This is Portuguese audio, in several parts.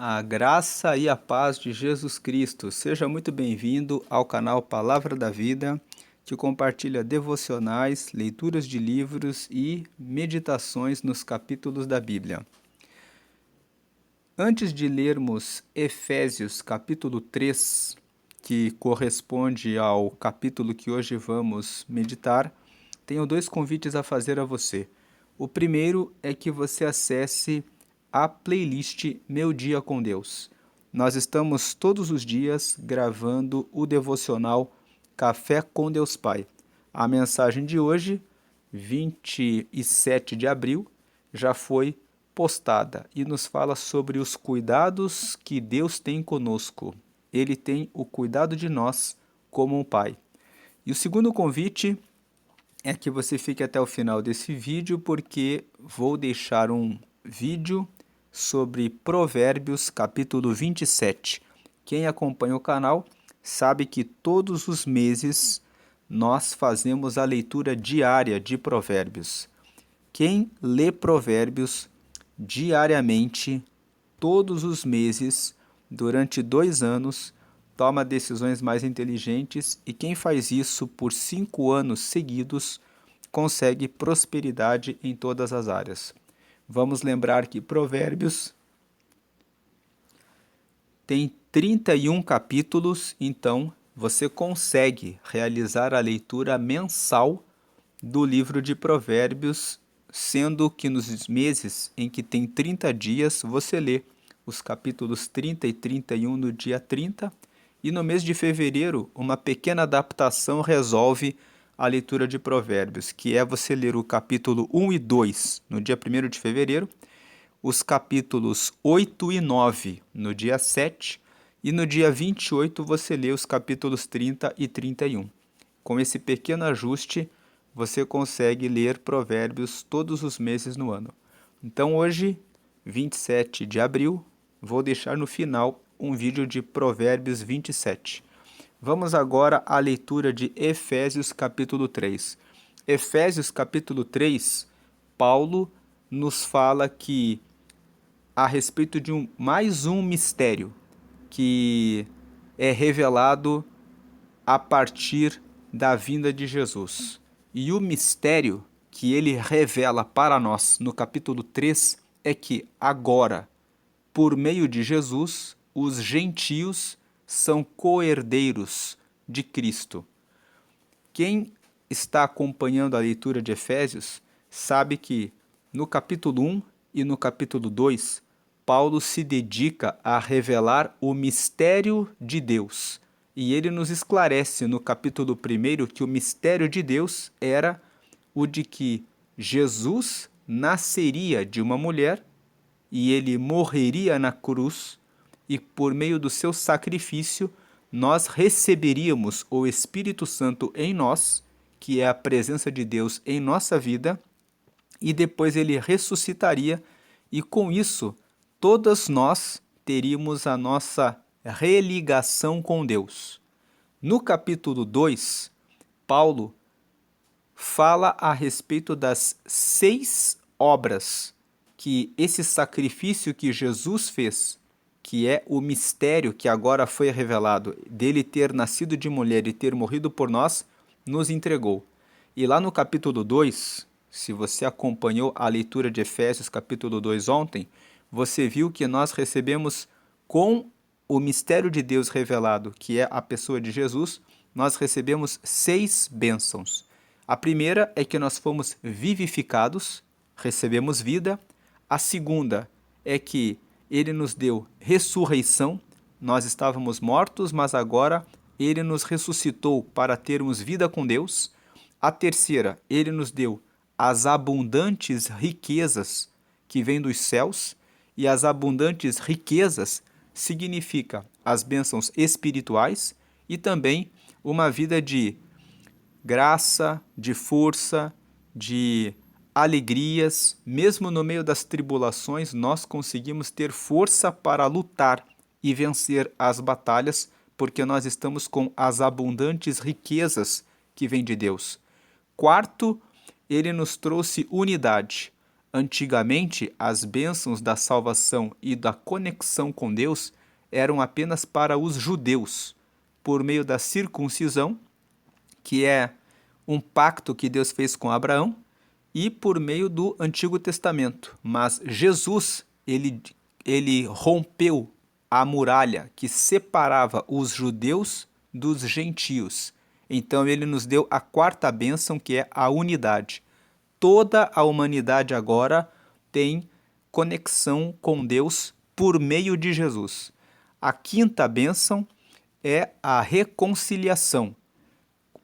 A graça e a paz de Jesus Cristo. Seja muito bem-vindo ao canal Palavra da Vida, que compartilha devocionais, leituras de livros e meditações nos capítulos da Bíblia. Antes de lermos Efésios capítulo 3, que corresponde ao capítulo que hoje vamos meditar, tenho dois convites a fazer a você. O primeiro é que você acesse a playlist Meu Dia com Deus. Nós estamos todos os dias gravando o devocional Café com Deus Pai. A mensagem de hoje, 27 de abril, já foi postada e nos fala sobre os cuidados que Deus tem conosco. Ele tem o cuidado de nós como um pai. E o segundo convite é que você fique até o final desse vídeo, porque vou deixar um vídeo sobre Provérbios capítulo 27. Quem acompanha o canal sabe que todos os meses nós fazemos a leitura diária de Provérbios. Quem lê Provérbios diariamente, todos os meses, durante 2 anos, toma decisões mais inteligentes, e quem faz isso por 5 anos seguidos consegue prosperidade em todas as áreas. Vamos lembrar que Provérbios tem 31 capítulos, então você consegue realizar a leitura mensal do livro de Provérbios, sendo que nos meses em que tem 30 dias, você lê os capítulos 30 e 31 no dia 30, e no mês de fevereiro, uma pequena adaptação resolve a leitura de Provérbios, que é você ler o capítulo 1 e 2 no dia 1º de fevereiro, os capítulos 8 e 9 no dia 7, e no dia 28 você lê os capítulos 30 e 31. Com esse pequeno ajuste, você consegue ler Provérbios todos os meses no ano. Então hoje, 27 de abril, vou deixar no final um vídeo de Provérbios 27. Vamos agora à leitura de Efésios capítulo 3. Efésios capítulo 3, Paulo nos fala que a respeito de mais um mistério que é revelado a partir da vinda de Jesus. E o mistério que ele revela para nós no capítulo 3 é que agora, por meio de Jesus, os gentios são co-herdeiros de Cristo. Quem está acompanhando a leitura de Efésios sabe que no capítulo 1 e no capítulo 2, Paulo se dedica a revelar o mistério de Deus. E ele nos esclarece no capítulo 1 que o mistério de Deus era o de que Jesus nasceria de uma mulher e ele morreria na cruz, e por meio do seu sacrifício nós receberíamos o Espírito Santo em nós, que é a presença de Deus em nossa vida, e depois ele ressuscitaria, e com isso todas nós teríamos a nossa religação com Deus. No capítulo 2, Paulo fala a respeito das 6 obras que esse sacrifício que Jesus fez, que é o mistério que agora foi revelado, dele ter nascido de mulher e ter morrido por nós, nos entregou. E lá no capítulo 2, se você acompanhou a leitura de Efésios capítulo 2 ontem, você viu que nós recebemos com o mistério de Deus revelado, que é a pessoa de Jesus, nós recebemos 6 bênçãos. A primeira é que nós fomos vivificados, recebemos vida. A segunda é que ele nos deu ressurreição, nós estávamos mortos, mas agora ele nos ressuscitou para termos vida com Deus. A terceira, ele nos deu as abundantes riquezas que vêm dos céus, e as abundantes riquezas significa as bênçãos espirituais e também uma vida de graça, de força, de alegrias. Mesmo no meio das tribulações, nós conseguimos ter força para lutar e vencer as batalhas, porque nós estamos com as abundantes riquezas que vêm de Deus. Quarto, ele nos trouxe unidade. Antigamente, as bênçãos da salvação e da conexão com Deus eram apenas para os judeus, por meio da circuncisão, que é um pacto que Deus fez com Abraão, e por meio do Antigo Testamento. Mas Jesus, ele rompeu a muralha que separava os judeus dos gentios. Então ele nos deu a quarta bênção, que é a unidade. Toda a humanidade agora tem conexão com Deus por meio de Jesus. A quinta bênção é a reconciliação.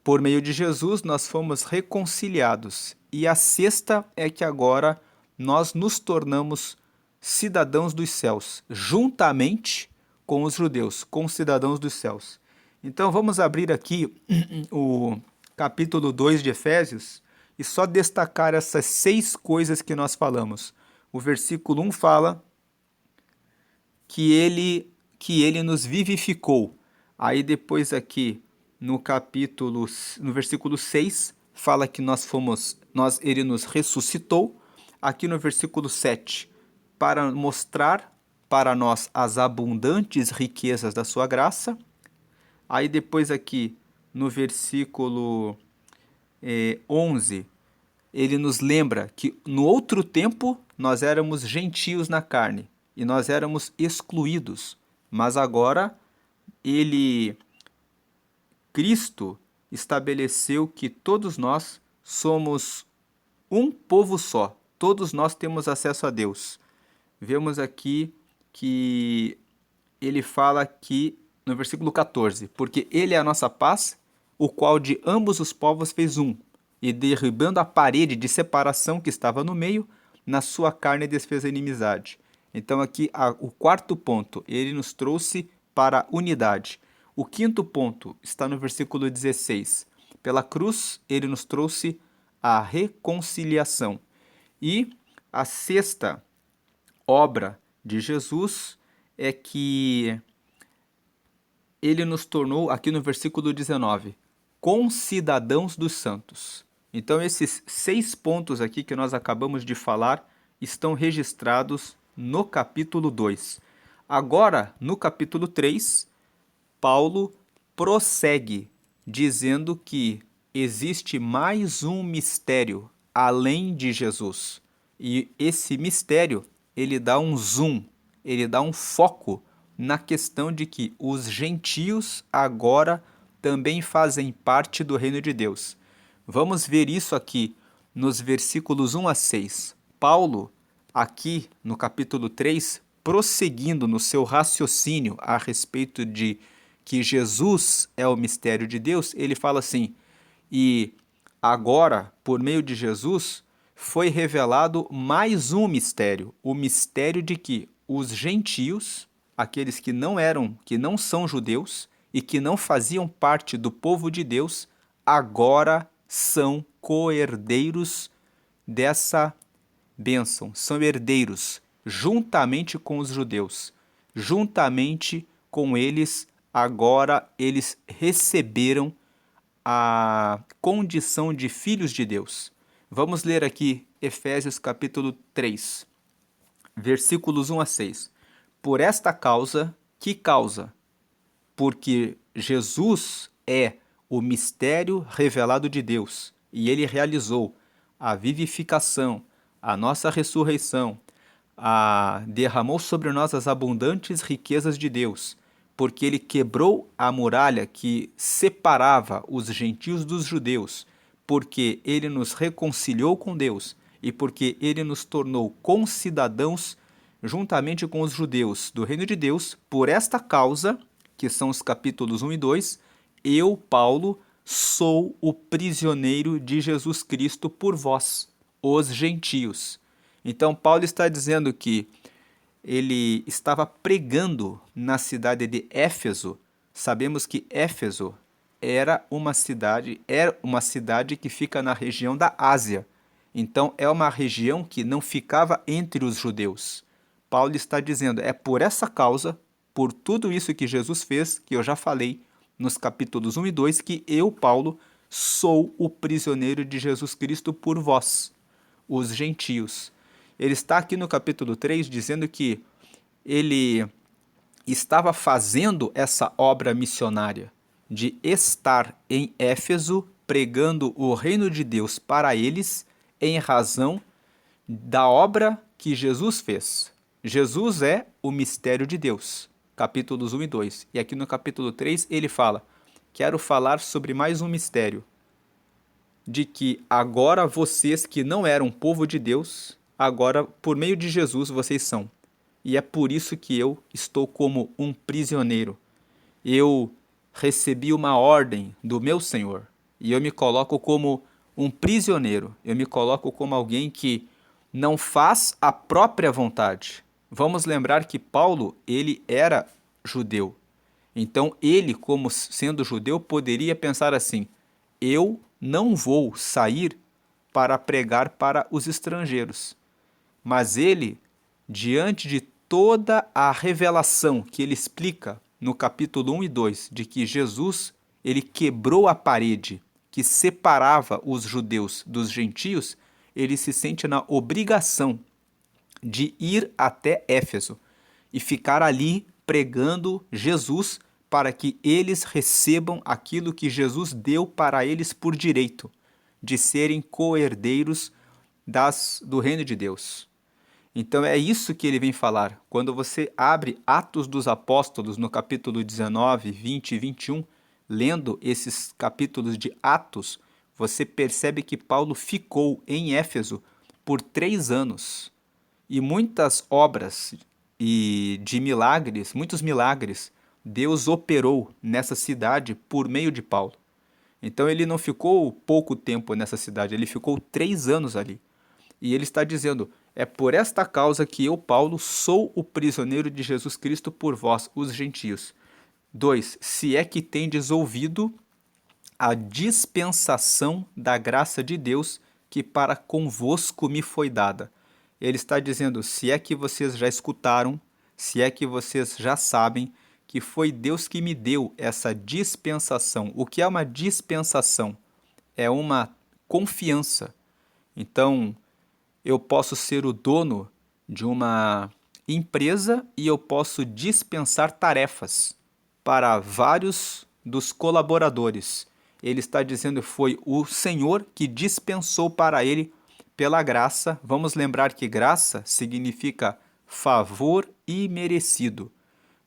Por meio de Jesus, nós fomos reconciliados. E a sexta é que agora nós nos tornamos cidadãos dos céus, juntamente com os judeus, com os cidadãos dos céus. Então vamos abrir aqui o capítulo 2 de Efésios e só destacar essas 6 coisas que nós falamos. O versículo 1 fala que ele nos vivificou. Aí depois aqui no versículo 6 fala que ele nos ressuscitou. Aqui no versículo 7, para mostrar para nós as abundantes riquezas da sua graça. Aí depois aqui no versículo 11, ele nos lembra que no outro tempo nós éramos gentios na carne e nós éramos excluídos, mas agora Cristo estabeleceu que todos nós somos um povo só, todos nós temos acesso a Deus. Vemos aqui que ele fala aqui no versículo 14, porque ele é a nossa paz, o qual de ambos os povos fez um, e derribando a parede de separação que estava no meio, na sua carne desfez a inimizade. Então aqui o quarto ponto, ele nos trouxe para a unidade. O quinto ponto está no versículo 16. Pela cruz, ele nos trouxe a reconciliação. E a sexta obra de Jesus é que ele nos tornou, aqui no versículo 19, concidadãos dos santos. Então esses 6 pontos aqui que nós acabamos de falar estão registrados no capítulo 2. Agora, no capítulo 3, Paulo prossegue dizendo que existe mais um mistério além de Jesus. E esse mistério, ele dá um zoom, ele dá um foco na questão de que os gentios agora também fazem parte do reino de Deus. Vamos ver isso aqui nos versículos 1 a 6. Paulo, aqui no capítulo 3, prosseguindo no seu raciocínio a respeito de que Jesus é o mistério de Deus, ele fala assim: e agora, por meio de Jesus, foi revelado mais um mistério, o mistério de que os gentios, aqueles que não são judeus e que não faziam parte do povo de Deus, agora são co-herdeiros dessa bênção, são herdeiros juntamente com os judeus, juntamente com eles, agora eles receberam a condição de filhos de Deus. Vamos ler aqui Efésios capítulo 3, versículos 1 a 6. Por esta causa, que causa? Porque Jesus é o mistério revelado de Deus, e ele realizou a vivificação, a nossa ressurreição, derramou sobre nós as abundantes riquezas de Deus, porque ele quebrou a muralha que separava os gentios dos judeus, porque ele nos reconciliou com Deus e porque ele nos tornou concidadãos juntamente com os judeus do reino de Deus. Por esta causa, que são os capítulos 1 e 2, eu, Paulo, sou o prisioneiro de Jesus Cristo por vós, os gentios. Então, Paulo está dizendo que ele estava pregando na cidade de Éfeso. Sabemos que Éfeso era uma cidade que fica na região da Ásia. Então, é uma região que não ficava entre os judeus. Paulo está dizendo, é por essa causa, por tudo isso que Jesus fez, que eu já falei nos capítulos 1 e 2, que eu, Paulo, sou o prisioneiro de Jesus Cristo por vós, os gentios. Ele está aqui no capítulo 3 dizendo que ele estava fazendo essa obra missionária de estar em Éfeso pregando o reino de Deus para eles em razão da obra que Jesus fez. Jesus é o mistério de Deus, capítulos 1 e 2. E aqui no capítulo 3 ele fala: quero falar sobre mais um mistério, de que agora vocês que não eram povo de Deus, agora por meio de Jesus vocês são. E é por isso que eu estou como um prisioneiro. Eu recebi uma ordem do meu Senhor e eu me coloco como um prisioneiro. Eu me coloco como alguém que não faz a própria vontade. Vamos lembrar que Paulo, ele era judeu. Então ele, como sendo judeu, poderia pensar assim: eu não vou sair para pregar para os estrangeiros. Mas ele, diante de toda a revelação que ele explica no capítulo 1 e 2, de que Jesus, ele quebrou a parede que separava os judeus dos gentios, ele se sente na obrigação de ir até Éfeso e ficar ali pregando Jesus para que eles recebam aquilo que Jesus deu para eles por direito, de serem co-herdeiros do reino de Deus. Então é isso que ele vem falar. Quando você abre Atos dos Apóstolos no capítulo 19, 20 e 21, lendo esses capítulos de Atos, você percebe que Paulo ficou em Éfeso por 3 anos. E muitas obras e de milagres, muitos milagres, Deus operou nessa cidade por meio de Paulo. Então ele não ficou pouco tempo nessa cidade, ele ficou 3 anos ali. E ele está dizendo: é por esta causa que eu, Paulo, sou o prisioneiro de Jesus Cristo por vós, os gentios. 2. Se é que tendes ouvido a dispensação da graça de Deus que para convosco me foi dada. Ele está dizendo: se é que vocês já escutaram, se é que vocês já sabem que foi Deus que me deu essa dispensação. O que é uma dispensação? É uma confiança. Então, eu posso ser o dono de uma empresa e eu posso dispensar tarefas para vários dos colaboradores. Ele está dizendo que foi o Senhor que dispensou para ele pela graça. Vamos lembrar que graça significa favor imerecido.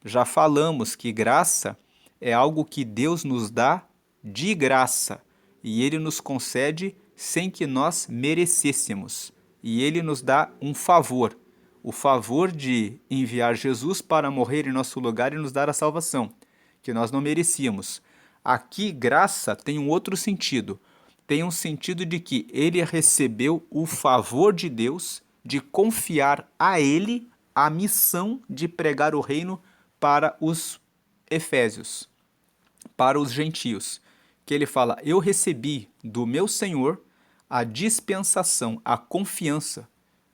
Já falamos que graça é algo que Deus nos dá de graça e ele nos concede sem que nós merecêssemos. E ele nos dá um favor, o favor de enviar Jesus para morrer em nosso lugar e nos dar a salvação, que nós não merecíamos. Aqui, graça tem um outro sentido. Tem um sentido de que ele recebeu o favor de Deus de confiar a ele a missão de pregar o reino para os efésios, para os gentios. Que ele fala: eu recebi do meu Senhor a dispensação, a confiança.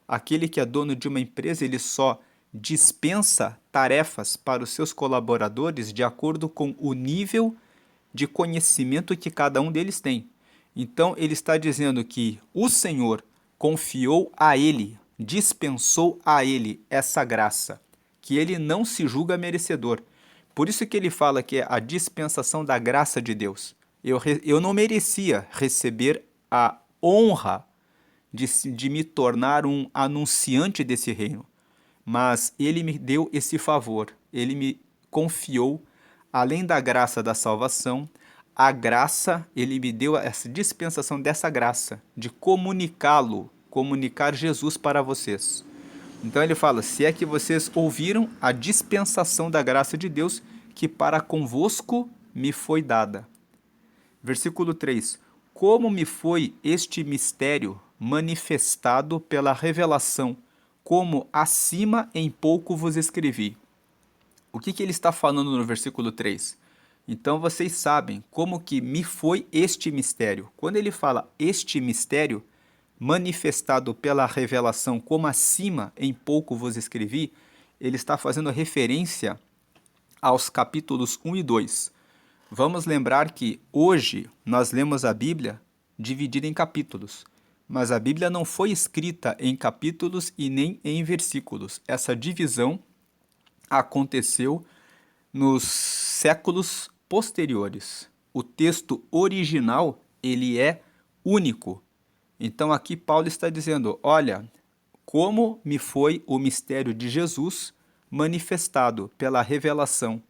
Aquele que é dono de uma empresa, ele só dispensa tarefas para os seus colaboradores de acordo com o nível de conhecimento que cada um deles tem. Então, ele está dizendo que o Senhor confiou a ele, dispensou a ele essa graça, que ele não se julga merecedor. Por isso que ele fala que é a dispensação da graça de Deus. Eu não merecia receber a honra de me tornar um anunciante desse reino, mas ele me deu esse favor, ele me confiou, além da graça da salvação, a graça, ele me deu essa dispensação dessa graça, de comunicar Jesus para vocês. Então ele fala: se é que vocês ouviram a dispensação da graça de Deus que para convosco me foi dada. Versículo 3. Como me foi este mistério manifestado pela revelação, como acima em pouco vos escrevi. O que ele está falando no versículo 3? Então vocês sabem como que me foi este mistério. Quando ele fala este mistério, manifestado pela revelação, como acima em pouco vos escrevi, ele está fazendo referência aos capítulos 1 e 2. Vamos lembrar que hoje nós lemos a Bíblia dividida em capítulos. Mas a Bíblia não foi escrita em capítulos e nem em versículos. Essa divisão aconteceu nos séculos posteriores. O texto original, ele é único. Então aqui Paulo está dizendo, olha, como me foi o mistério de Jesus manifestado pela revelação.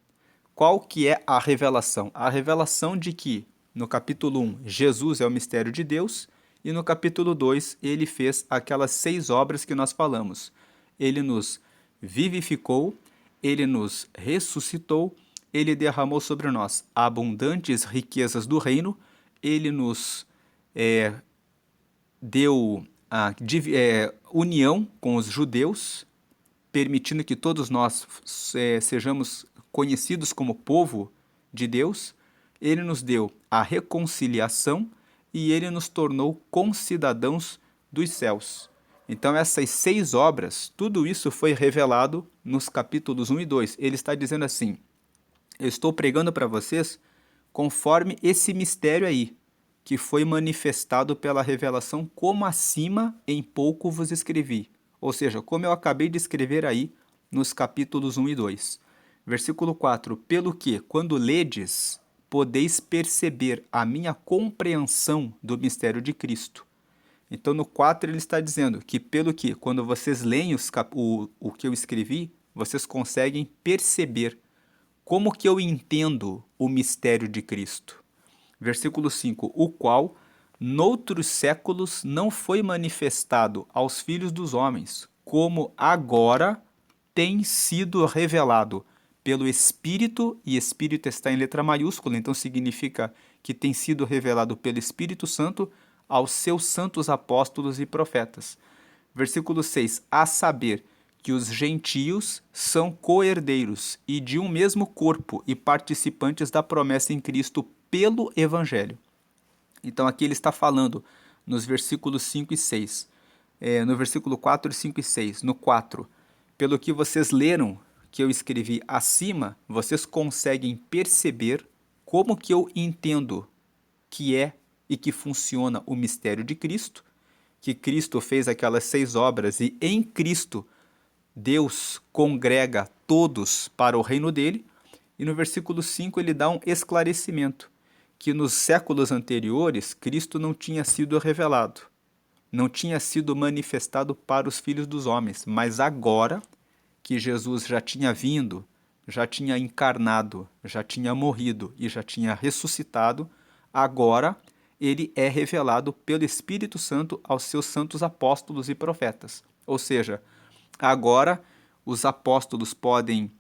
Qual que é a revelação? A revelação de que, no capítulo 1, Jesus é o mistério de Deus, e no capítulo 2, ele fez aquelas 6 obras que nós falamos. Ele nos vivificou, ele nos ressuscitou, ele derramou sobre nós abundantes riquezas do reino, ele nos deu a união com os judeus, permitindo que todos nós sejamos conhecidos como povo de Deus. Ele nos deu a reconciliação e ele nos tornou concidadãos dos céus. Então essas 6 obras, tudo isso foi revelado nos capítulos 1 e 2. Ele está dizendo assim, eu estou pregando para vocês conforme esse mistério aí, que foi manifestado pela revelação, como acima em pouco vos escrevi. Ou seja, como eu acabei de escrever aí nos capítulos 1 e 2. Versículo 4. Pelo que, quando ledes, podeis perceber a minha compreensão do mistério de Cristo. Então, no 4 ele está dizendo que, pelo que, quando vocês leem o que eu escrevi, vocês conseguem perceber como que eu entendo o mistério de Cristo. Versículo 5, o qual, noutros séculos, não foi manifestado aos filhos dos homens, como agora tem sido revelado pelo Espírito, e Espírito está em letra maiúscula, então significa que tem sido revelado pelo Espírito Santo aos seus santos apóstolos e profetas. Versículo 6, a saber que os gentios são co-herdeiros e de um mesmo corpo e participantes da promessa em Cristo pelo Evangelho. Então aqui ele está falando nos versículos 5 e 6, no versículo 4, 5 e 6, no 4, pelo que vocês leram que eu escrevi acima, vocês conseguem perceber como que eu entendo que é e que funciona o mistério de Cristo, que Cristo fez aquelas 6 obras e em Cristo Deus congrega todos para o reino dele. E no versículo 5 ele dá um esclarecimento, que nos séculos anteriores Cristo não tinha sido revelado, não tinha sido manifestado para os filhos dos homens, mas agora que Jesus já tinha vindo, já tinha encarnado, já tinha morrido e já tinha ressuscitado, agora ele é revelado pelo Espírito Santo aos seus santos apóstolos e profetas. Ou seja, agora os apóstolos podem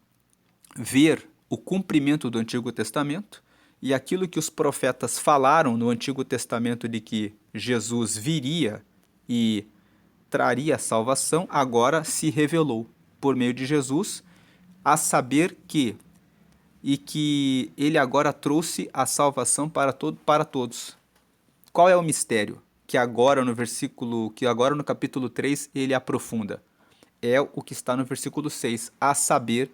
ver o cumprimento do Antigo Testamento e aquilo que os profetas falaram no Antigo Testamento de que Jesus viria e traria a salvação, agora se revelou por meio de Jesus, a saber que ele agora trouxe a salvação para todos. Qual é o mistério? Que agora no capítulo 3 ele aprofunda. É o que está no versículo 6, a saber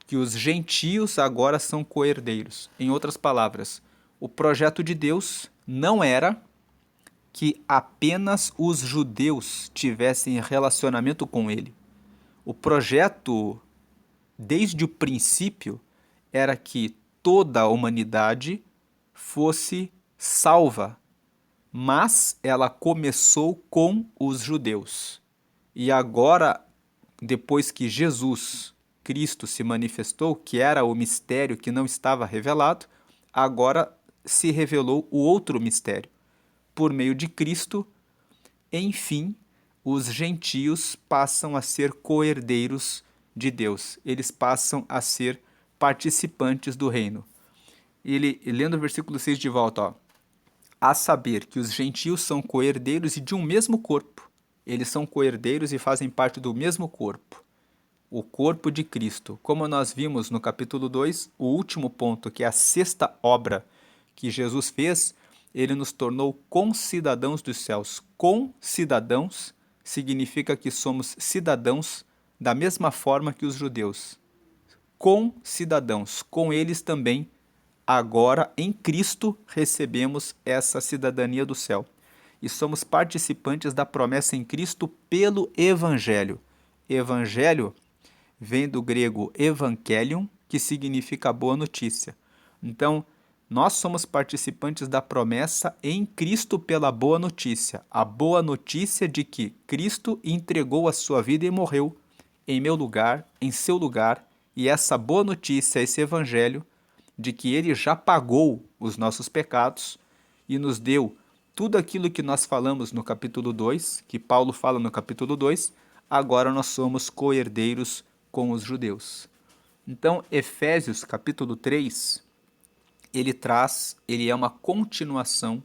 que os gentios agora são co-herdeiros. Em outras palavras, o projeto de Deus não era que apenas os judeus tivessem relacionamento com ele. O projeto, desde o princípio, era que toda a humanidade fosse salva, mas ela começou com os judeus. E agora, depois que Jesus, Cristo, se manifestou, que era o mistério que não estava revelado, agora se revelou o outro mistério. Por meio de Cristo, enfim, os gentios passam a ser co-herdeiros de Deus. Eles passam a ser participantes do reino. Ele, lendo o versículo 6 de volta, ó, a saber que os gentios são co-herdeiros e de um mesmo corpo. Eles são co-herdeiros e fazem parte do mesmo corpo. O corpo de Cristo. Como nós vimos no capítulo 2, o último ponto, que é a 6ª obra que Jesus fez, ele nos tornou concidadãos dos céus. Concidadãos significa que somos cidadãos da mesma forma que os judeus. Concidadãos, com eles também, agora em Cristo recebemos essa cidadania do céu. e somos participantes da promessa em Cristo pelo Evangelho. Evangelho vem do grego evangelion, que significa boa notícia. Então, nós somos participantes da promessa em Cristo pela boa notícia. A boa notícia de que Cristo entregou a sua vida e morreu em meu lugar, em seu lugar, e essa boa notícia, esse evangelho, de que ele já pagou os nossos pecados e nos deu tudo aquilo que nós falamos no capítulo 2, que Paulo fala no capítulo 2, agora nós somos co-herdeiros com os judeus. Então, Efésios capítulo 3, ele é uma continuação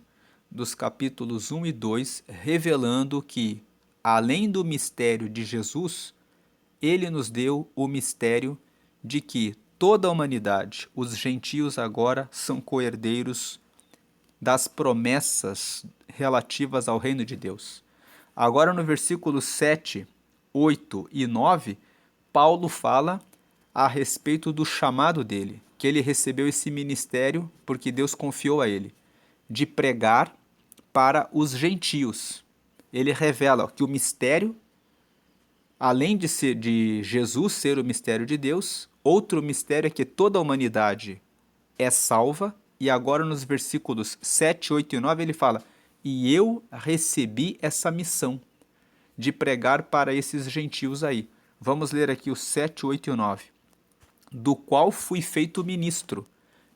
dos capítulos 1 e 2, revelando que, além do mistério de Jesus, ele nos deu o mistério de que toda a humanidade, os gentios agora, são co-herdeiros das promessas relativas ao reino de Deus. Agora no versículo 7, 8 e 9, Paulo fala a respeito do chamado dele, que ele recebeu esse ministério porque Deus confiou a ele, de pregar para os gentios. Ele revela que o mistério, além de Jesus ser o mistério de Deus, outro mistério é que toda a humanidade é salva. E agora nos versículos 7, 8 e 9 ele fala: e eu recebi essa missão de pregar para esses gentios aí. Vamos ler aqui os 7, 8 e 9. Do qual fui feito ministro,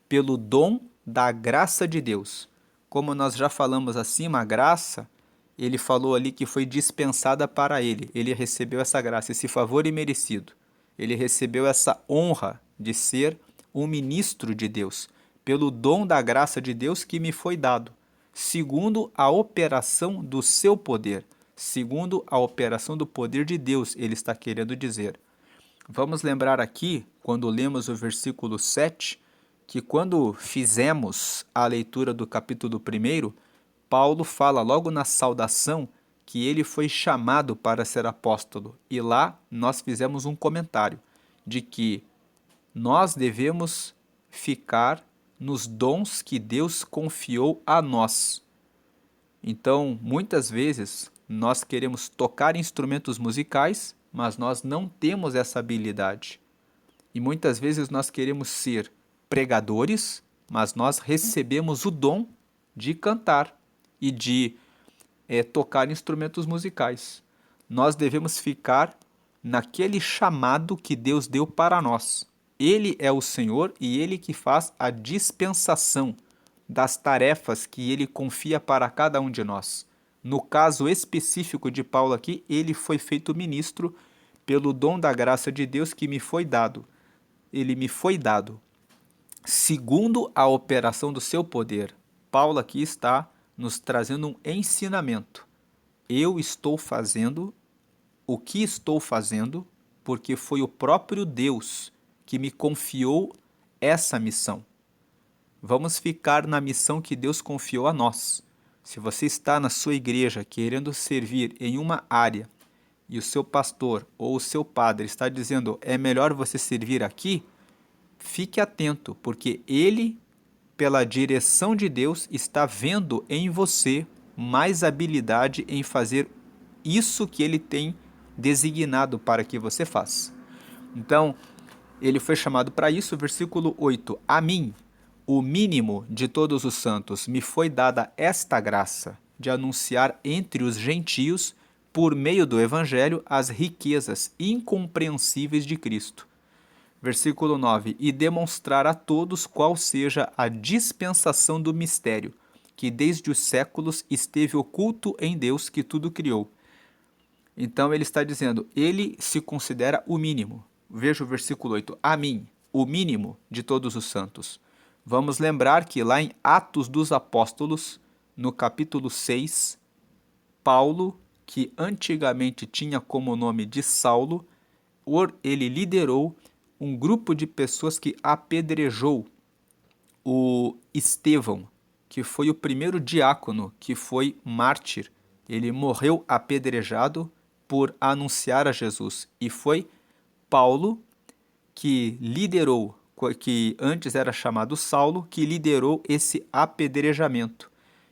pelo dom da graça de Deus. Como nós já falamos acima, a graça, ele falou ali que foi dispensada para ele. Ele recebeu essa graça, esse favor imerecido. Ele recebeu essa honra de ser um ministro de Deus, pelo dom da graça de Deus que me foi dado, segundo a operação do seu poder, segundo a operação do poder de Deus, ele está querendo dizer. Vamos lembrar aqui, quando lemos o versículo 7, que quando fizemos a leitura do capítulo 1, Paulo fala logo na saudação que ele foi chamado para ser apóstolo. E lá nós fizemos um comentário de que nós devemos ficar nos dons que Deus confiou a nós. Então, muitas vezes, nós queremos tocar instrumentos musicais, mas nós não temos essa habilidade. E muitas vezes nós queremos ser pregadores, mas nós recebemos o dom de cantar e de tocar instrumentos musicais. Nós devemos ficar naquele chamado que Deus deu para nós. Ele é o Senhor e Ele que faz a dispensação das tarefas que Ele confia para cada um de nós. No caso específico de Paulo aqui, ele foi feito ministro pelo dom da graça de Deus que me foi dado. Ele me foi dado, segundo a operação do seu poder. Paulo aqui está nos trazendo um ensinamento. Eu estou fazendo o que estou fazendo porque foi o próprio Deus que me confiou essa missão. Vamos ficar na missão que Deus confiou a nós. Se você está na sua igreja querendo servir em uma área e o seu pastor ou o seu padre está dizendo é melhor você servir aqui, fique atento, porque ele, pela direção de Deus, está vendo em você mais habilidade em fazer isso que ele tem designado para que você faça. Então, ele foi chamado para isso, versículo 8. A mim, o mínimo de todos os santos, me foi dada esta graça de anunciar entre os gentios, por meio do evangelho, as riquezas incompreensíveis de Cristo. Versículo 9. E demonstrar a todos qual seja a dispensação do mistério, que desde os séculos esteve oculto em Deus que tudo criou. Então ele está dizendo, ele se considera o mínimo. Veja o versículo 8. A mim, o mínimo de todos os santos. Vamos lembrar que lá em Atos dos Apóstolos, no capítulo 6, Paulo, que antigamente tinha como nome de Saulo, ele liderou um grupo de pessoas que apedrejou o Estevão, que foi o primeiro diácono que foi mártir. Ele morreu apedrejado por anunciar a Jesus. E foi Paulo que liderou, que antes era chamado Saulo, que liderou esse apedrejamento.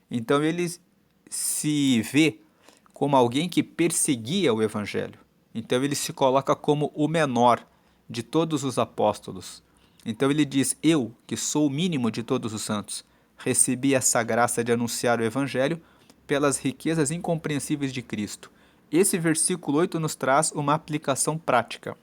Então ele se vê como alguém que perseguia o evangelho. Então ele se coloca como o menor de todos os apóstolos. Então ele diz: eu, que sou o mínimo de todos os santos, recebi essa graça de anunciar o evangelho pelas riquezas incompreensíveis de Cristo. Esse versículo 8 nos traz uma aplicação prática,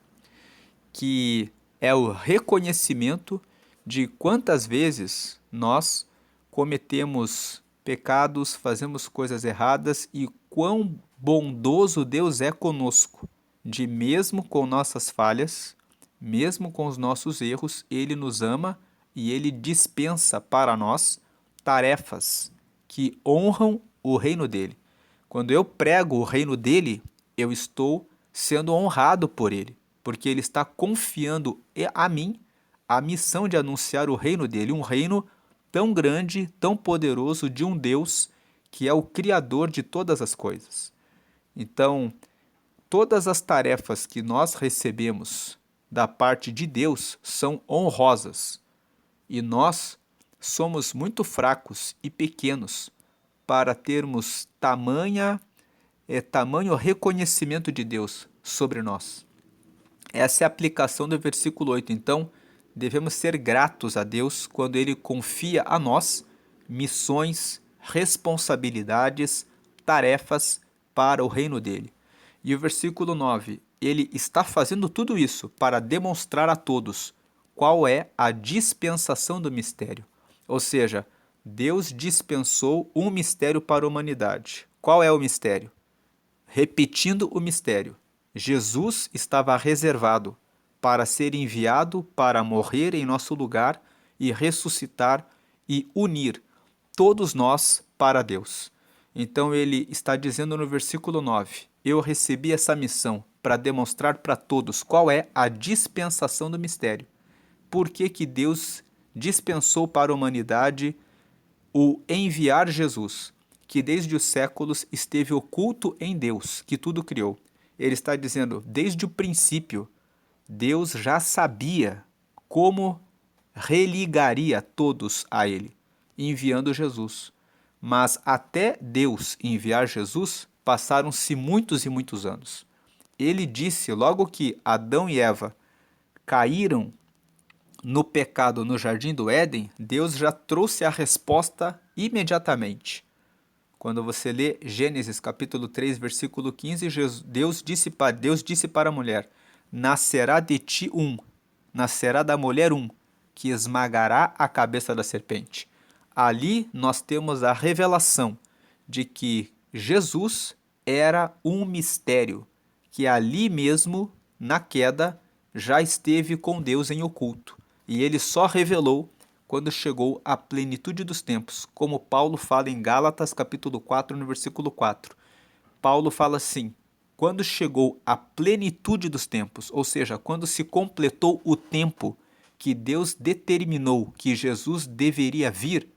que é o reconhecimento de quantas vezes nós cometemos pecados, fazemos coisas erradas e quão bondoso Deus é conosco, de mesmo com nossas falhas, mesmo com os nossos erros, Ele nos ama e Ele dispensa para nós tarefas que honram o reino dele. Quando eu prego o reino dele, eu estou sendo honrado por ele, porque ele está confiando a mim a missão de anunciar o reino dele, um reino tão grande, tão poderoso, de um Deus que é o Criador de todas as coisas. Então, todas as tarefas que nós recebemos da parte de Deus são honrosas, e nós somos muito fracos e pequenos para termos tamanho reconhecimento de Deus sobre nós. Essa é a aplicação do versículo 8. Então, devemos ser gratos a Deus quando Ele confia a nós missões, responsabilidades, tarefas para o reino dele. E o versículo 9, ele está fazendo tudo isso para demonstrar a todos qual é a dispensação do mistério. Ou seja, Deus dispensou um mistério para a humanidade. Qual é o mistério? Repetindo o mistério, Jesus estava reservado para ser enviado para morrer em nosso lugar e ressuscitar e unir todos nós para Deus. Então ele está dizendo no versículo 9: eu recebi essa missão para demonstrar para todos qual é a dispensação do mistério. Por que que Deus dispensou para a humanidade o enviar Jesus, que desde os séculos esteve oculto em Deus, que tudo criou? Ele está dizendo, desde o princípio, Deus já sabia como religaria todos a ele, enviando Jesus. Mas até Deus enviar Jesus, passaram-se muitos e muitos anos. Ele disse, logo que Adão e Eva caíram no pecado no jardim do Éden, Deus já trouxe a resposta imediatamente. Quando você lê Gênesis capítulo 3, versículo 15, Deus disse para a mulher: nascerá de ti nascerá da mulher que esmagará a cabeça da serpente. Ali nós temos a revelação de que Jesus era um mistério, que ali mesmo, na queda, já esteve com Deus em oculto. E ele só revelou quando chegou à plenitude dos tempos, como Paulo fala em Gálatas capítulo 4, no versículo 4. Paulo fala assim: quando chegou à plenitude dos tempos, ou seja, quando se completou o tempo que Deus determinou que Jesus deveria vir,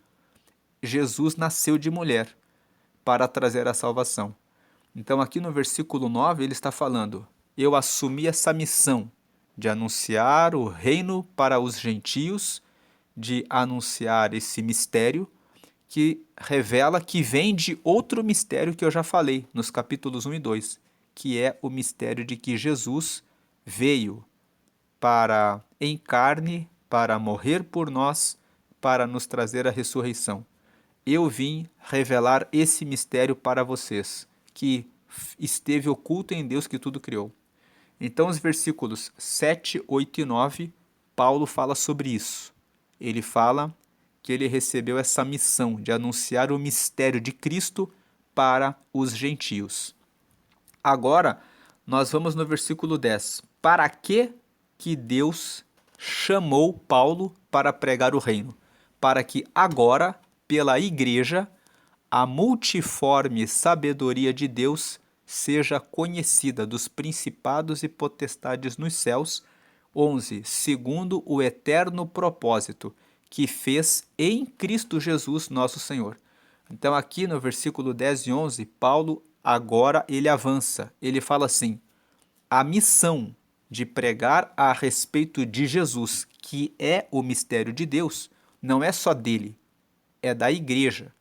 Jesus nasceu de mulher para trazer a salvação. Então aqui no versículo 9 ele está falando: eu assumi essa missão de anunciar o reino para os gentios, de anunciar esse mistério que revela que vem de outro mistério que eu já falei nos capítulos 1 e 2, que é o mistério de que Jesus veio para em carne, para morrer por nós, para nos trazer a ressurreição. Eu vim revelar esse mistério para vocês, que esteve oculto em Deus que tudo criou. Então, os versículos 7, 8 e 9, Paulo fala sobre isso. Ele fala que ele recebeu essa missão de anunciar o mistério de Cristo para os gentios. Agora, nós vamos no versículo 10. Para que Deus chamou Paulo para pregar o reino? Para que agora, pela igreja, a multiforme sabedoria de Deus seja conhecida dos principados e potestades nos céus. 11. Segundo o eterno propósito que fez em Cristo Jesus nosso Senhor. Então aqui no versículo 10 e 11, Paulo agora ele avança. Ele fala assim: a missão de pregar a respeito de Jesus, que é o mistério de Deus, não é só dele, é da igreja.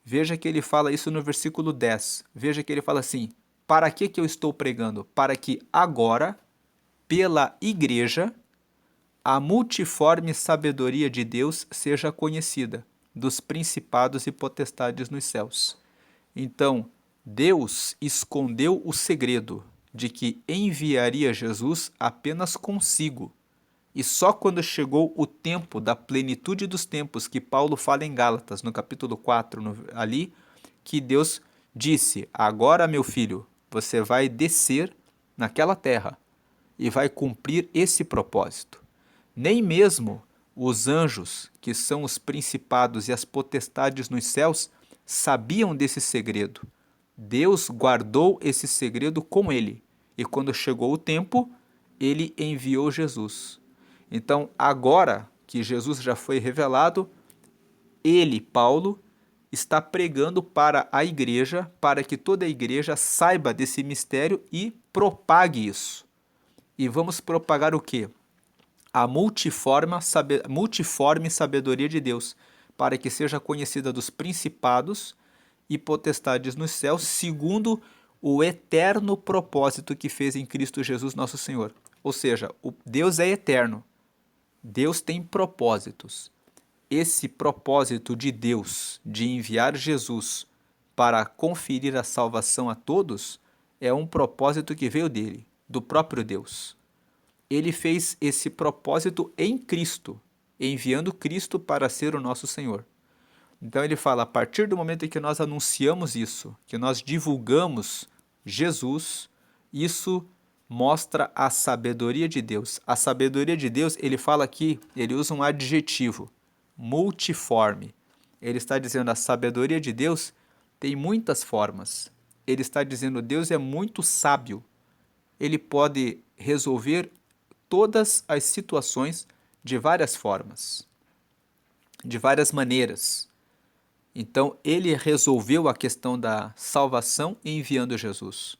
Veja que ele fala isso no versículo 10. Veja que ele fala assim: para que eu estou pregando? Para que agora, pela igreja, a multiforme sabedoria de Deus seja conhecida, dos principados e potestades nos céus. Então, Deus escondeu o segredo de que enviaria Jesus apenas consigo. E só quando chegou o tempo da plenitude dos tempos, que Paulo fala em Gálatas, no capítulo 4, ali, que Deus disse: agora, meu filho, você vai descer naquela terra e vai cumprir esse propósito. Nem mesmo os anjos, que são os principados e as potestades nos céus, sabiam desse segredo. Deus guardou esse segredo com ele. E quando chegou o tempo, ele enviou Jesus. Então, agora que Jesus já foi revelado, ele, Paulo, está pregando para a igreja, para que toda a igreja saiba desse mistério e propague isso. E vamos propagar o quê? A multiforme sabedoria de Deus, para que seja conhecida dos principados e potestades nos céus, segundo o eterno propósito que fez em Cristo Jesus nosso Senhor. Ou seja, Deus é eterno. Deus tem propósitos. Esse propósito de Deus de enviar Jesus para conferir a salvação a todos é um propósito que veio dele, do próprio Deus. Ele fez esse propósito em Cristo, enviando Cristo para ser o nosso Senhor. Então ele fala, a partir do momento em que nós anunciamos isso, que nós divulgamos Jesus, isso mostra a sabedoria de Deus. A sabedoria de Deus, ele fala aqui, ele usa um adjetivo, multiforme. Ele está dizendo a sabedoria de Deus tem muitas formas. Ele está dizendo Deus é muito sábio. Ele pode resolver todas as situações de várias formas, de várias maneiras. Então, ele resolveu a questão da salvação enviando Jesus.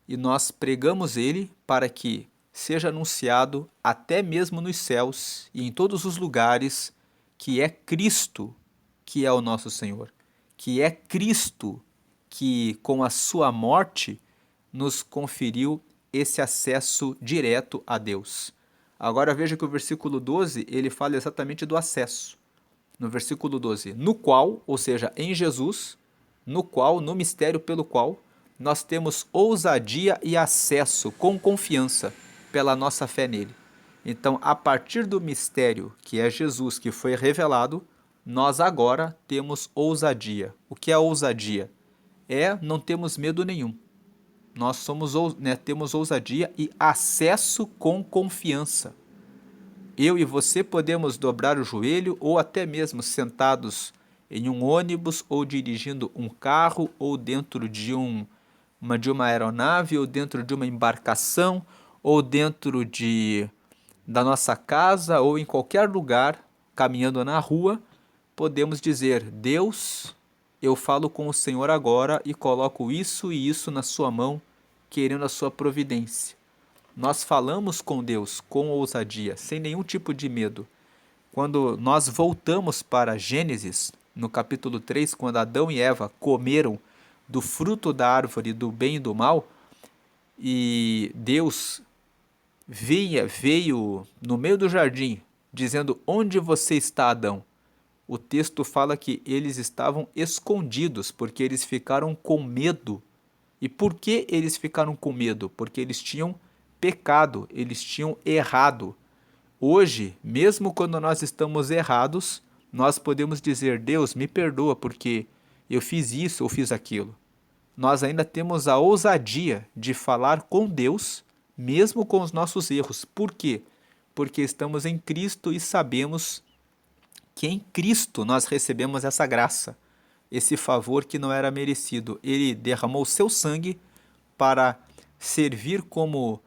E nós pregamos ele para que seja anunciado até mesmo nos céus e em todos os lugares que é Cristo que é o nosso Senhor, que é Cristo que com a sua morte nos conferiu esse acesso direto a Deus. Agora veja que o versículo 12, ele fala exatamente do acesso. No versículo 12, no qual, ou seja, em Jesus, no qual, no mistério pelo qual, nós temos ousadia e acesso com confiança pela nossa fé nele. Então, a partir do mistério que é Jesus, que foi revelado, nós agora temos ousadia. O que é ousadia? Não temos medo nenhum. Nós temos ousadia e acesso com confiança. Eu e você podemos dobrar o joelho ou até mesmo sentados em um ônibus ou dirigindo um carro ou dentro de uma aeronave ou dentro de uma embarcação ou dentro da nossa casa ou em qualquer lugar, caminhando na rua, podemos dizer, Deus, eu falo com o Senhor agora e coloco isso e isso na sua mão, querendo a sua providência. Nós falamos com Deus com ousadia, sem nenhum tipo de medo. Quando nós voltamos para Gênesis, no capítulo 3, quando Adão e Eva comeram do fruto da árvore do bem e do mal, e Deus veio no meio do jardim, dizendo, onde você está, Adão? O texto fala que eles estavam escondidos, porque eles ficaram com medo. E por que eles ficaram com medo? Porque eles tinham pecado, eles tinham errado. Hoje, mesmo quando nós estamos errados, nós podemos dizer, Deus, me perdoa porque eu fiz isso ou fiz aquilo. Nós ainda temos a ousadia de falar com Deus, mesmo com os nossos erros. Por quê? Porque estamos em Cristo e sabemos que em Cristo nós recebemos essa graça, esse favor que não era merecido. Ele derramou seu sangue para servir como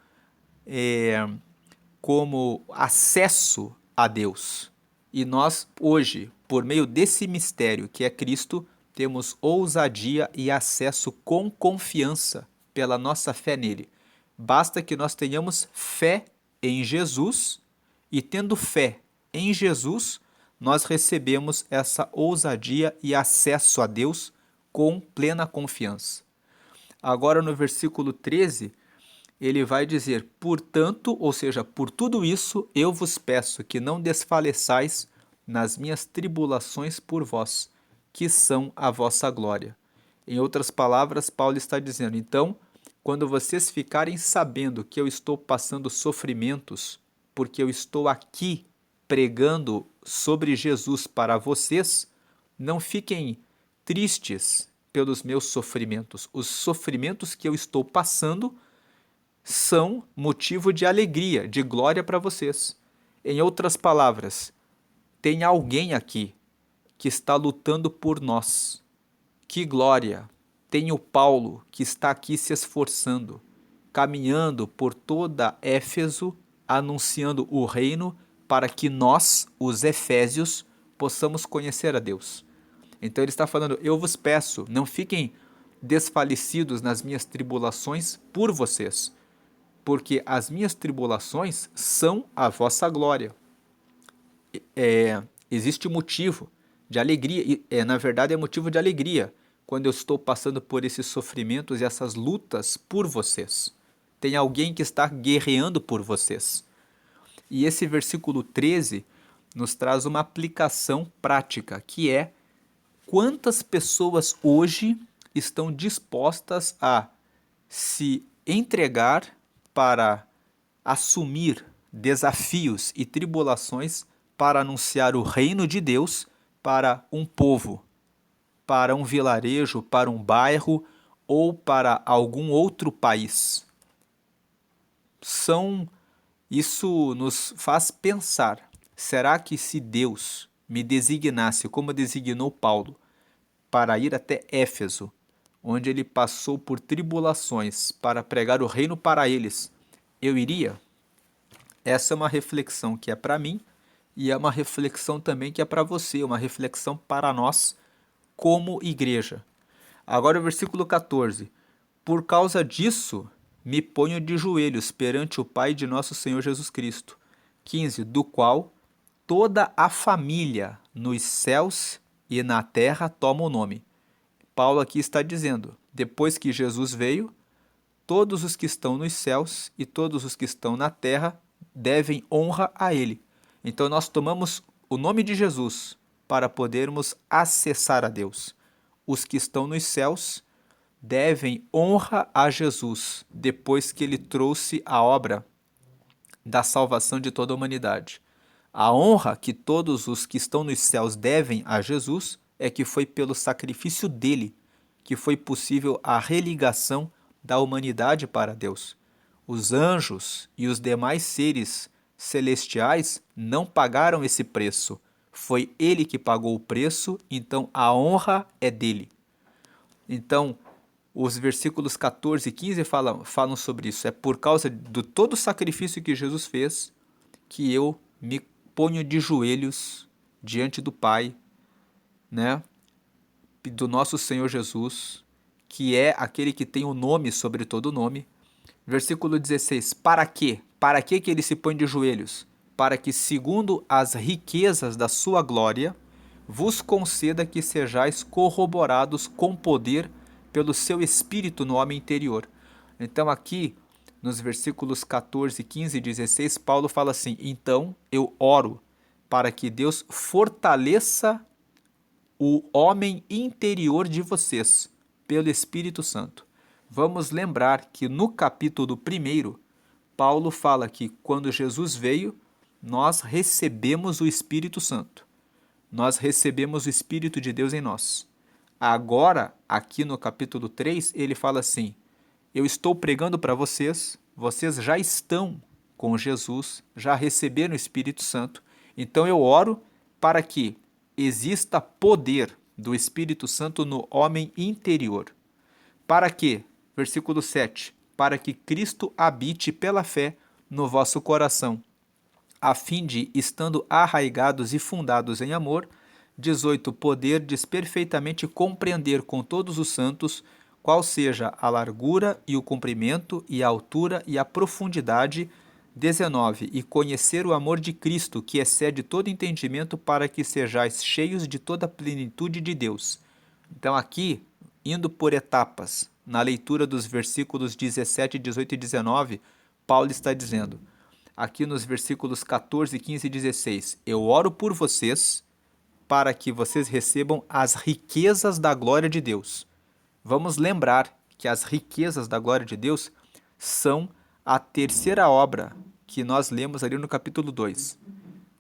acesso a Deus. E nós, hoje, por meio desse mistério que é Cristo, temos ousadia e acesso com confiança pela nossa fé nele. Basta que nós tenhamos fé em Jesus e, tendo fé em Jesus, nós recebemos essa ousadia e acesso a Deus com plena confiança. Agora no versículo 13, ele vai dizer, portanto, ou seja, por tudo isso, eu vos peço que não desfaleçais nas minhas tribulações por vós, que são a vossa glória. Em outras palavras, Paulo está dizendo, então, quando vocês ficarem sabendo que eu estou passando sofrimentos, porque eu estou aqui pregando sobre Jesus para vocês, não fiquem tristes pelos meus sofrimentos. Os sofrimentos que eu estou passando são motivo de alegria, de glória para vocês. Em outras palavras, tem alguém aqui que está lutando por nós. Que glória! Tem o Paulo que está aqui se esforçando, caminhando por toda Éfeso, anunciando o reino para que nós, os efésios, possamos conhecer a Deus. Então ele está falando, eu vos peço, não fiquem desfalecidos nas minhas tribulações por vocês, porque as minhas tribulações são a vossa glória. Existe motivo de alegria, na verdade é motivo de alegria, quando eu estou passando por esses sofrimentos e essas lutas por vocês. Tem alguém que está guerreando por vocês. E esse versículo 13 nos traz uma aplicação prática, que é quantas pessoas hoje estão dispostas a se entregar para assumir desafios e tribulações para anunciar o reino de Deus para um povo, para um vilarejo, para um bairro ou para algum outro país. Isso nos faz pensar, será que se Deus me designasse, como designou Paulo, para ir até Éfeso, onde ele passou por tribulações para pregar o reino para eles, eu iria? Essa é uma reflexão que é para mim e é uma reflexão também que é para você, uma reflexão para nós como igreja. Agora o versículo 14. Por causa disso, me ponho de joelhos perante o Pai de nosso Senhor Jesus Cristo. 15. Do qual toda a família nos céus e na terra toma o nome. Paulo aqui está dizendo, depois que Jesus veio, todos os que estão nos céus e todos os que estão na terra devem honra a ele. Então nós tomamos o nome de Jesus para podermos acessar a Deus. Os que estão nos céus devem honra a Jesus depois que ele trouxe a obra da salvação de toda a humanidade. A honra que todos os que estão nos céus devem a Jesus é que foi pelo sacrifício dele que foi possível a religação da humanidade para Deus. Os anjos e os demais seres celestiais não pagaram esse preço. Foi ele que pagou o preço, então a honra é dele. Então, os versículos 14 e 15 falam sobre isso. É por causa de todo o sacrifício que Jesus fez que eu me ponho de joelhos diante do Pai, né? Do nosso Senhor Jesus, que é aquele que tem o nome sobre todo nome. Versículo 16. Para quê? Para que ele se põe de joelhos? Para que, segundo as riquezas da sua glória, vos conceda que sejais corroborados com poder pelo seu Espírito no homem interior. Então aqui, nos versículos 14, 15 e 16, Paulo fala assim, então eu oro para que Deus fortaleça o homem interior de vocês, pelo Espírito Santo. Vamos lembrar que no capítulo 1, Paulo fala que quando Jesus veio, nós recebemos o Espírito Santo. Nós recebemos o Espírito de Deus em nós. Agora, aqui no capítulo 3, ele fala assim, eu estou pregando para vocês, vocês já estão com Jesus, já receberam o Espírito Santo, então eu oro para que exista poder do Espírito Santo no homem interior. Para que, versículo 7, para que Cristo habite pela fé no vosso coração, a fim de, estando arraigados e fundados em amor, 18, poderdes perfeitamente compreender com todos os santos qual seja a largura e o comprimento e a altura e a profundidade, 19. E conhecer o amor de Cristo, que excede todo entendimento, para que sejais cheios de toda a plenitude de Deus. Então aqui, indo por etapas, na leitura dos versículos 17, 18 e 19, Paulo está dizendo, aqui nos versículos 14, 15 e 16, eu oro por vocês para que vocês recebam as riquezas da glória de Deus. Vamos lembrar que as riquezas da glória de Deus são a terceira obra que nós lemos ali no capítulo 2.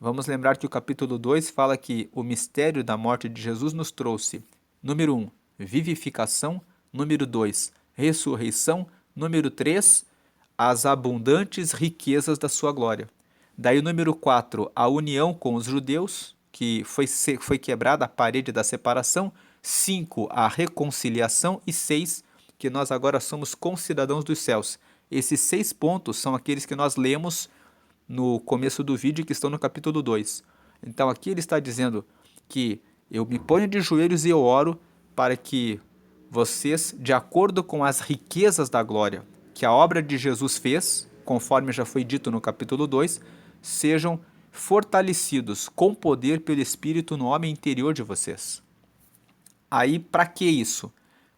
Vamos lembrar que o capítulo 2 fala que o mistério da morte de Jesus nos trouxe, número 1, vivificação, número 2, ressurreição, número 3, as abundantes riquezas da sua glória. Daí, número 4, a união com os judeus, que foi quebrada a parede da separação. 5, a reconciliação. E 6, que nós agora somos concidadãos dos céus. Esses 6 pontos são aqueles que nós lemos no começo do vídeo, que estão no capítulo 2. Então aqui ele está dizendo que eu me ponho de joelhos e eu oro para que vocês, de acordo com as riquezas da glória que a obra de Jesus fez, conforme já foi dito no capítulo 2, sejam fortalecidos com poder pelo Espírito no homem interior de vocês. Aí, para que isso?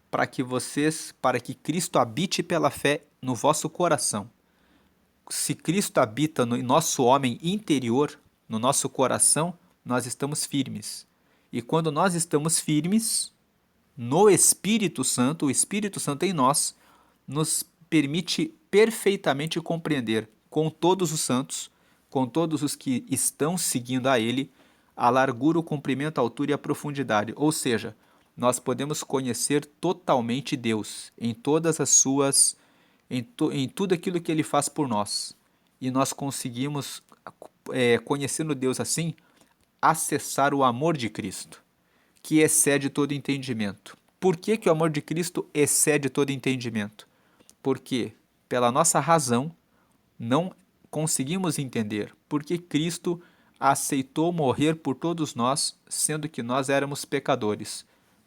Para que Cristo habite pela fé no vosso coração. Se Cristo habita no nosso homem interior, no nosso coração, nós estamos firmes. E quando nós estamos firmes no Espírito Santo, o Espírito Santo em nós, nos permite perfeitamente compreender com todos os santos, com todos os que estão seguindo a Ele, a largura, o comprimento, a altura e a profundidade. Ou seja, nós podemos conhecer totalmente Deus em todas as suas, em tudo aquilo que Ele faz por nós. E nós conseguimos, conhecendo Deus assim, acessar o amor de Cristo, que excede todo entendimento. Por que o amor de Cristo excede todo entendimento? Porque, pela nossa razão, não conseguimos entender porque Cristo aceitou morrer por todos nós, sendo que nós éramos pecadores.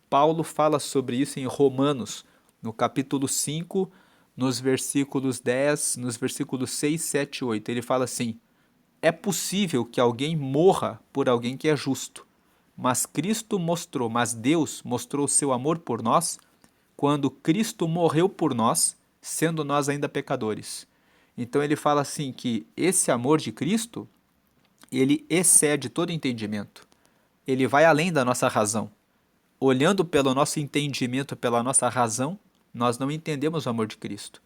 Paulo fala sobre isso em Romanos, no capítulo 5, nos versículos 10, nos versículos 6, 7 e 8. Ele fala assim, é possível que alguém morra por alguém que é justo, mas Deus mostrou seu amor por nós quando Cristo morreu por nós, sendo nós ainda pecadores. Então ele fala assim que esse amor de Cristo, ele excede todo entendimento. Ele vai além da nossa razão. Olhando pelo nosso entendimento, pela nossa razão, nós não entendemos o amor de Cristo.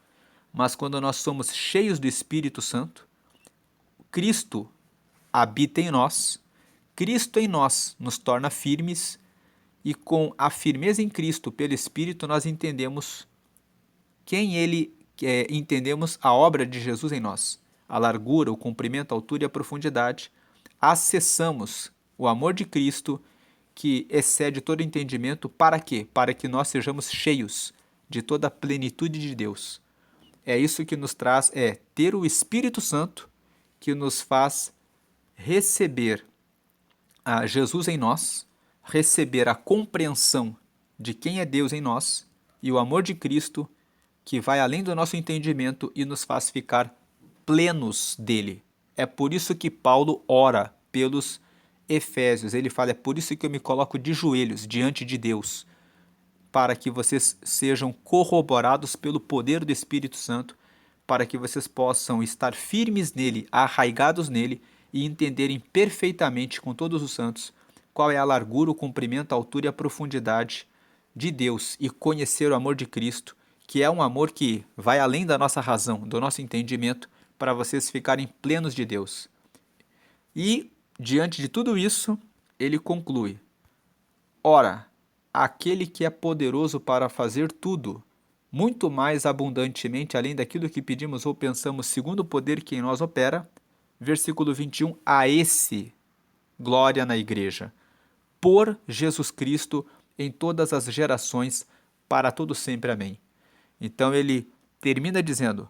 Mas quando nós somos cheios do Espírito Santo, Cristo habita em nós, Cristo em nós nos torna firmes, e com a firmeza em Cristo pelo Espírito nós entendemos quem Ele é, entendemos a obra de Jesus em nós, a largura, o comprimento, a altura e a profundidade, acessamos o amor de Cristo que excede todo entendimento. Para quê? Para que nós sejamos cheios de toda a plenitude de Deus. É isso que nos traz, ter o Espírito Santo que nos faz receber a Jesus em nós, receber a compreensão de quem é Deus em nós e o amor de Cristo que vai além do nosso entendimento e nos faz ficar plenos dele. É por isso que Paulo ora pelos Efésios. Ele fala, é por isso que eu me coloco de joelhos diante de Deus, para que vocês sejam corroborados pelo poder do Espírito Santo, para que vocês possam estar firmes nele, arraigados nele e entenderem perfeitamente com todos os santos qual é a largura, o comprimento, a altura e a profundidade de Deus e conhecer o amor de Cristo, que é um amor que vai além da nossa razão, do nosso entendimento, para vocês ficarem plenos de Deus. E, diante de tudo isso, ele conclui, ora, aquele que é poderoso para fazer tudo, muito mais abundantemente além daquilo que pedimos ou pensamos, segundo o poder que em nós opera, versículo 21, a esse glória na igreja, por Jesus Cristo em todas as gerações, para todo sempre. Amém. Então ele termina dizendo,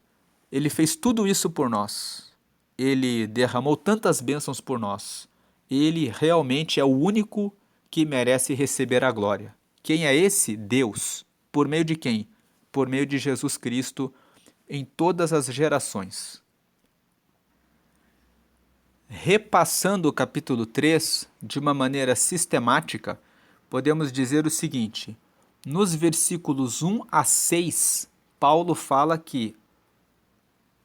ele fez tudo isso por nós, ele derramou tantas bênçãos por nós, ele realmente é o único que merece receber a glória. Quem é esse? Deus. Por meio de quem? Por meio de Jesus Cristo em todas as gerações. Repassando o capítulo 3 de uma maneira sistemática, podemos dizer o seguinte: nos versículos 1 a 6, Paulo fala que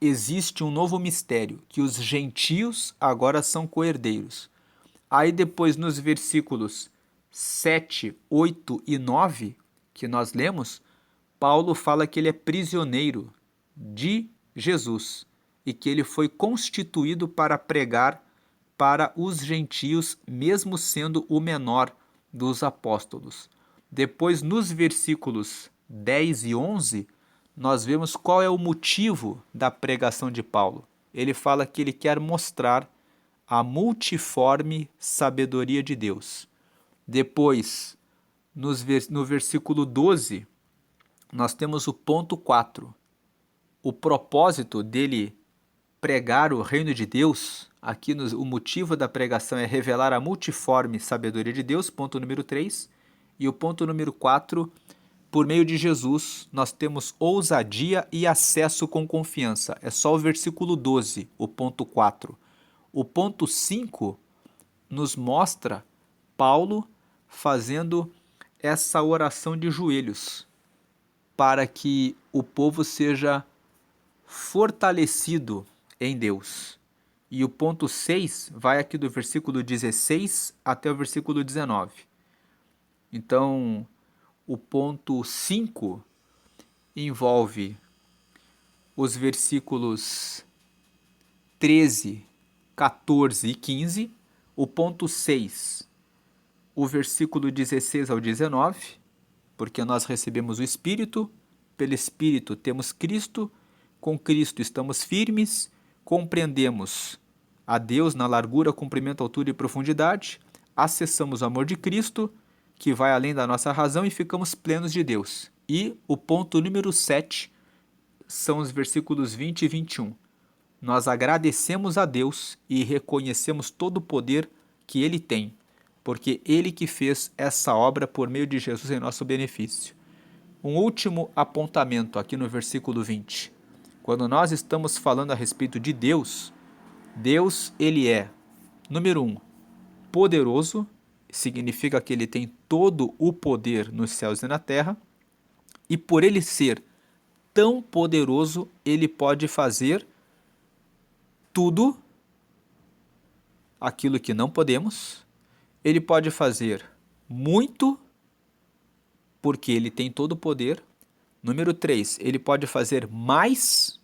existe um novo mistério, que os gentios agora são coerdeiros. Aí depois nos versículos 7, 8 e 9, que nós lemos, Paulo fala que ele é prisioneiro de Jesus e que ele foi constituído para pregar para os gentios, mesmo sendo o menor dos apóstolos. Depois, nos versículos 10 e 11, nós vemos qual é o motivo da pregação de Paulo. Ele fala que ele quer mostrar a multiforme sabedoria de Deus. Depois, no versículo 12, nós temos o ponto 4. O propósito dele pregar o reino de Deus, aqui o motivo da pregação é revelar a multiforme sabedoria de Deus, ponto número 3. E o ponto número 4, por meio de Jesus, nós temos ousadia e acesso com confiança. É só o versículo 12, o ponto 4. O ponto 5 nos mostra Paulo fazendo essa oração de joelhos para que o povo seja fortalecido em Deus. E o ponto 6 vai aqui do versículo 16 até o versículo 19. Então, o ponto 5 envolve os versículos 13, 14 e 15. O ponto 6, o versículo 16 ao 19, porque nós recebemos o Espírito, pelo Espírito temos Cristo, com Cristo estamos firmes, compreendemos a Deus na largura, comprimento, altura e profundidade, acessamos o amor de Cristo, que vai além da nossa razão, e ficamos plenos de Deus. E o ponto número 7 são os versículos 20 e 21. Nós agradecemos a Deus e reconhecemos todo o poder que Ele tem, porque Ele que fez essa obra por meio de Jesus em nosso benefício. Um último apontamento aqui no versículo 20. Quando nós estamos falando a respeito de Deus, Deus, Ele é, número 1, poderoso, significa que Ele tem todo o poder nos céus e na terra, e por Ele ser tão poderoso, Ele pode fazer tudo aquilo que não podemos. Ele pode fazer muito, porque ele tem todo o poder. Número 3, ele pode fazer mais.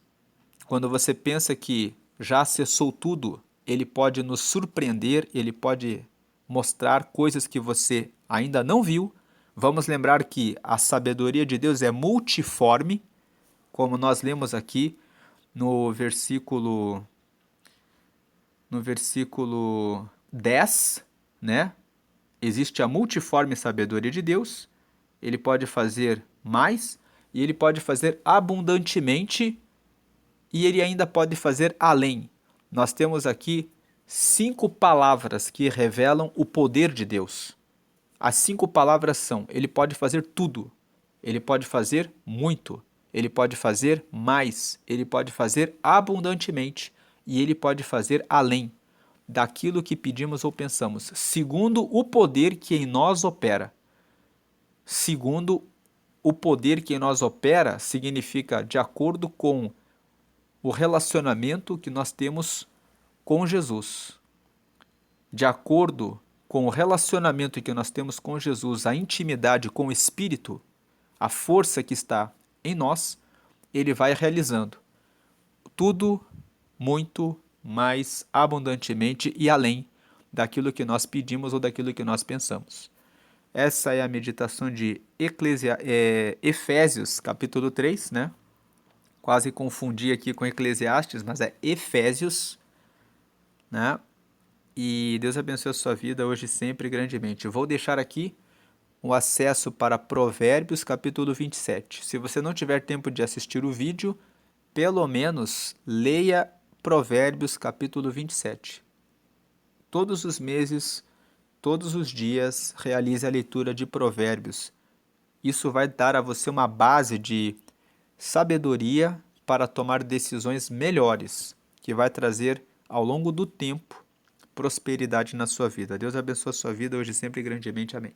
Quando você pensa que já acessou tudo, ele pode nos surpreender, ele pode mostrar coisas que você ainda não viu. Vamos lembrar que a sabedoria de Deus é multiforme, como nós lemos aqui no versículo 10, né? Existe a multiforme sabedoria de Deus, ele pode fazer mais e ele pode fazer abundantemente e ele ainda pode fazer além. Nós temos aqui 5 palavras que revelam o poder de Deus. As 5 palavras são: ele pode fazer tudo, ele pode fazer muito, ele pode fazer mais, ele pode fazer abundantemente e ele pode fazer além daquilo que pedimos ou pensamos, segundo o poder que em nós opera. Segundo o poder que em nós opera significa de acordo com o relacionamento que nós temos com Jesus. De acordo com o relacionamento que nós temos com Jesus, a intimidade com o Espírito, a força que está em nós, ele vai realizando tudo muito mais abundantemente e além daquilo que nós pedimos ou daquilo que nós pensamos. Essa é a meditação de Efésios, capítulo 3, né? Quase confundi aqui com Eclesiastes, mas é Efésios, né? E Deus abençoe a sua vida hoje e sempre grandemente. Eu vou deixar aqui o acesso para Provérbios, capítulo 27. Se você não tiver tempo de assistir o vídeo, pelo menos leia Provérbios, capítulo 27. Todos os meses, todos os dias, realize a leitura de Provérbios. Isso vai dar a você uma base de sabedoria para tomar decisões melhores, que vai trazer ao longo do tempo prosperidade na sua vida. Deus abençoe a sua vida hoje e sempre grandemente. Amém.